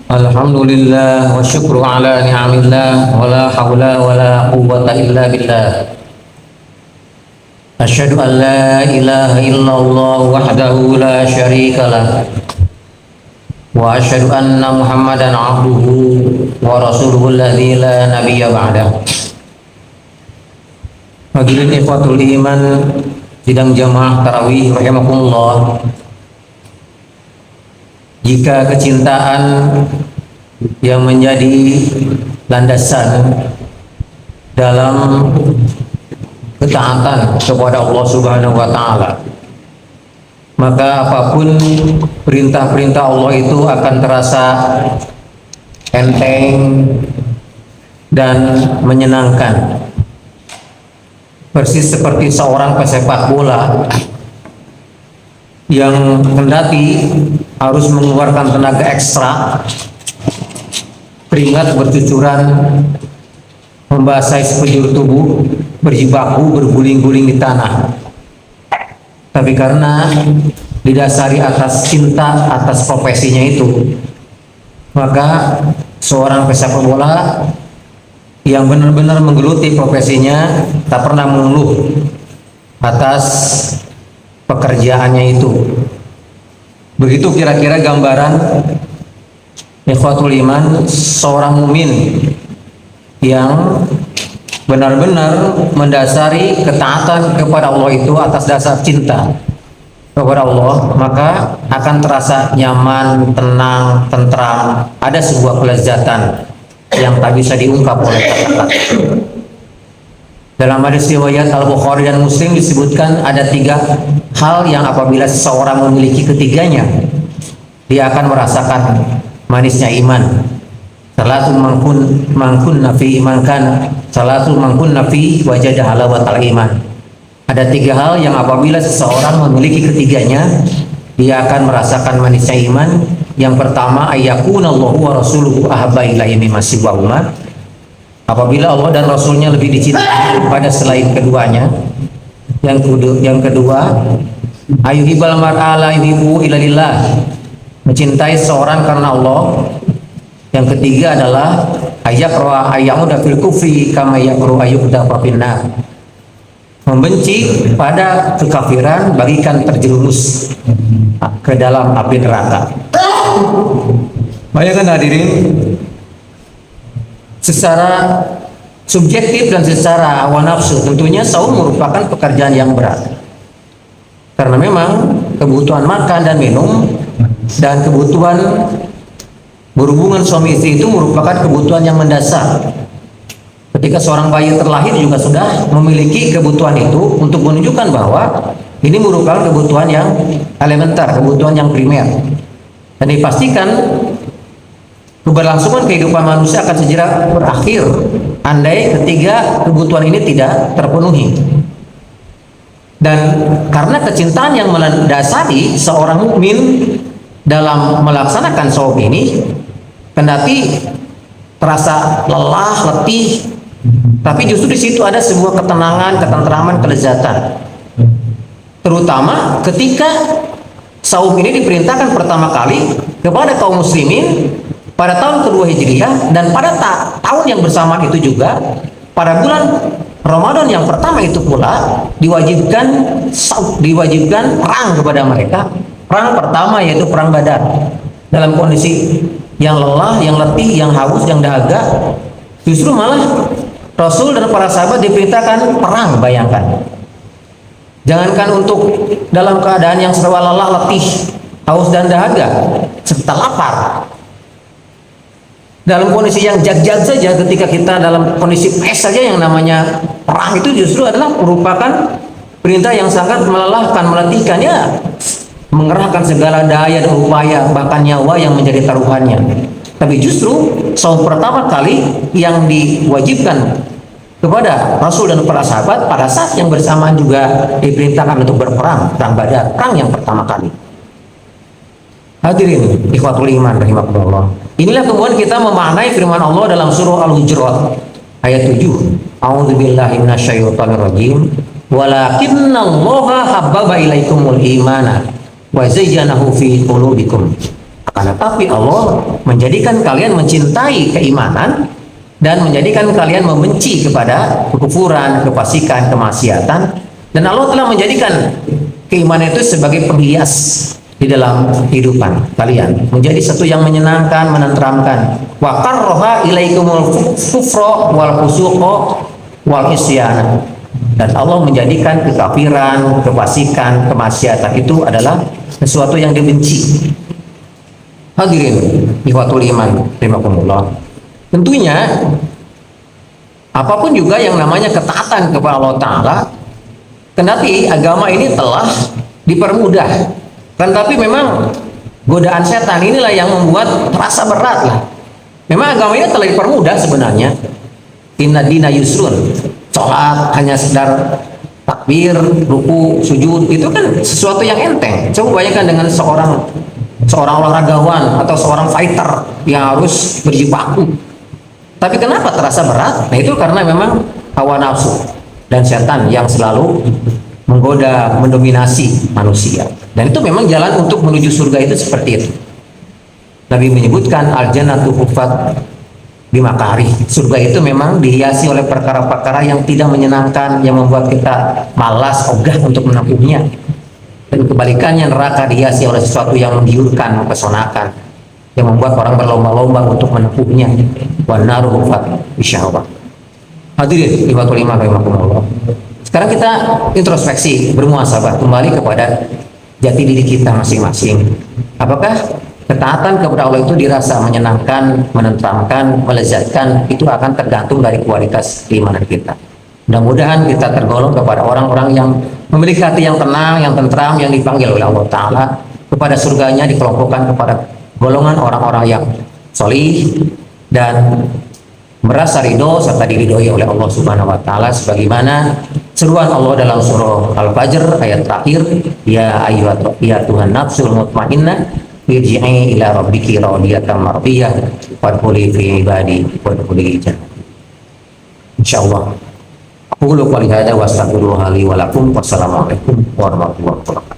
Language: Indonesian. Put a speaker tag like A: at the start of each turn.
A: Alhamdulillah wa syukru ala ni'amillah wa la hawla wa la quwwata illa billah. Asyhadu an la ilaha illallah wahdahu la syarika lah wa asyhadu anna Muhammadan abduhu wa rasuluhu alladzi la nabiyya ba'dah. Hadirin ikhwatul iman sidang jamaah tarawih rahimakumullah. Jika kecintaan yang menjadi landasan dalam ketaatan kepada Allah Subhanahu wa taala, maka apapun perintah-perintah Allah itu akan terasa enteng dan menyenangkan. Persis seperti seorang pesepak bola yang kendati harus mengeluarkan tenaga ekstra, keringat bercucuran, membasahi sekujur tubuh, berjibaku, berguling-guling di tanah. Tapi karena didasari atas cinta atas profesinya itu, maka seorang pesepak bola yang benar-benar menggeluti profesinya tak pernah mengeluh atas pekerjaannya itu. Begitu kira-kira gambaran ikhwatul iman seorang mukmin yang benar-benar mendasari ketaatan kepada Allah itu atas dasar cinta kepada Allah, maka akan terasa nyaman, tenang, tentram, ada sebuah kelezatan yang tak bisa diungkap oleh kata-kata. Dalam hadis riwayat Al-Bukhari dan Muslim disebutkan ada 3 hal yang apabila seseorang memiliki ketiganya, dia akan merasakan manisnya iman. Salatul mangkun nafi imankan, salatul mangkun nafi wajada halawatal iman. Ada 3 hal yang apabila seseorang memiliki ketiganya, dia akan merasakan manisnya iman. Yang pertama, ayyakunallahu wa rasuluhu ahabba ilaihi mimma siwahuma. Apabila Allah dan Rasulnya lebih dicintai pada selain keduanya. Yang kedua, ayyuhibal mar'a la yuhibbu illa lillah, mencintai seorang karena Allah. Yang ketiga adalah ayyaqra ayyamuda fil kufri kama yaqru ayyuda finnar, membenci pada kekafiran bagikan terjerumus ke dalam api neraka. Bayangkan hadirin, secara subjektif dan secara hawa nafsu tentunya saum merupakan pekerjaan yang berat, karena memang kebutuhan makan dan minum dan kebutuhan berhubungan suami istri itu merupakan kebutuhan yang mendasar. Ketika seorang bayi terlahir juga sudah memiliki kebutuhan itu untuk menunjukkan bahwa ini merupakan kebutuhan yang elementer, kebutuhan yang primer, dan dipastikan keberlangsungan kehidupan manusia akan segera berakhir andai ketiga kebutuhan ini tidak terpenuhi. Dan karena kecintaan yang mendasari seorang mukmin dalam melaksanakan saum ini, kendati terasa lelah, letih, tapi justru di situ ada sebuah ketenangan, ketentraman, kelezatan. Terutama ketika saum ini diperintahkan pertama kali kepada kaum muslimin pada tahun kedua Hijriah, dan pada tahun yang bersamaan itu juga pada bulan Ramadan yang pertama itu pula diwajibkan perang kepada mereka. Perang pertama yaitu perang Badar. Dalam kondisi yang lelah, yang letih, yang haus, yang dahaga, justru malah Rasul dan para sahabat diperintahkan perang. Bayangkan, jangankan untuk dalam keadaan yang serba lelah, letih, haus dan dahaga serta lapar, dalam kondisi yang jag-jag saja, ketika kita dalam kondisi pes saja, yang namanya perang itu justru adalah merupakan perintah yang sangat melelahkan, meletihkan, ya, mengerahkan segala daya dan upaya, bahkan nyawa yang menjadi taruhannya. Tapi justru saum pertama kali yang diwajibkan kepada Rasul dan para sahabat pada saat yang bersamaan juga diperintahkan untuk berperang, perang Badar, perang yang pertama kali. Hadirin ikhwatul iman rahimakumullah. Inilah kemudian kita memaknai firman Allah dalam surah Al-Hujurat ayat 7. A'udzubillahi minasyaitonirrajim. Walakinnallaha habbaba ilaikumul imana wa zayyanahu fi qulubikum. Akan tetapi Allah menjadikan kalian mencintai keimanan dan menjadikan kalian membenci kepada kekufuran, kefasikan, kemaksiatan, dan Allah telah menjadikan keimanan itu sebagai penghias di dalam kehidupan kalian, menjadi satu yang menyenangkan, menenteramkan. Wa qarraha ilaikumul kufra wal fusuqa wal isyana. Dan Allah menjadikan kekafiran, kefasikan, kemaksiatan itu adalah sesuatu yang dibenci. Hadirin ikhwatul iman rahimakumullah. Tentunya apapun juga yang namanya ketaatan kepada Allah Ta'ala, kendati agama ini telah dipermudah, kan, tapi memang godaan setan inilah yang membuat terasa berat lah. Memang agama ini telah dipermudah sebenarnya. Inna dina yusrun. Sholat hanya sekedar takbir, ruku, sujud, itu kan sesuatu yang enteng. Coba bayangkan dengan seorang olahragawan atau seorang fighter yang harus berjibaku. Tapi kenapa terasa berat? Nah, itu karena memang hawa nafsu dan setan yang selalu menggoda, mendominasi manusia. Dan itu memang jalan untuk menuju surga itu seperti itu. Nabi menyebutkan al-jannatu huffat bimakari. Surga itu memang dihiasi oleh perkara-perkara yang tidak menyenangkan, yang membuat kita malas, ogah untuk menempuhnya. Dan kebalikannya, neraka dihiasi oleh sesuatu yang menggiurkan, mempesonakan, yang membuat orang berlomba-lomba untuk menempuhnya. Wan naru huffat bisyahwat. Hadirin ikhwatul iman rahimakumullah. Sekarang kita introspeksi, bermuhasabah kembali kepada jati diri kita masing-masing. Apakah ketaatan kepada Allah itu dirasa menyenangkan, menenteramkan, melezatkan? Itu akan tergantung dari kualitas keimanan kita. Mudah-mudahan kita tergolong kepada orang-orang yang memiliki hati yang tenang, yang tentram, yang dipanggil oleh Allah Ta'ala kepada surganya, dikelompokkan kepada golongan orang-orang yang solih dan merasa ridho serta diridhoi oleh Allah Subhanahu wa Ta'ala, sebagaimana seruan Allah dalam surah Al-Fajr ayat terakhir, ya Tuhan nafsul mutmainnah irji'i ila rabbiki radiyatan mardiyah fadkhuli fi ibadi wadkhuli jannati. Insyaallah aqulu qouli hadza wa astaghfirullaha li wa lakum. Wassalamualaikum warahmatullahi wabarakatuh.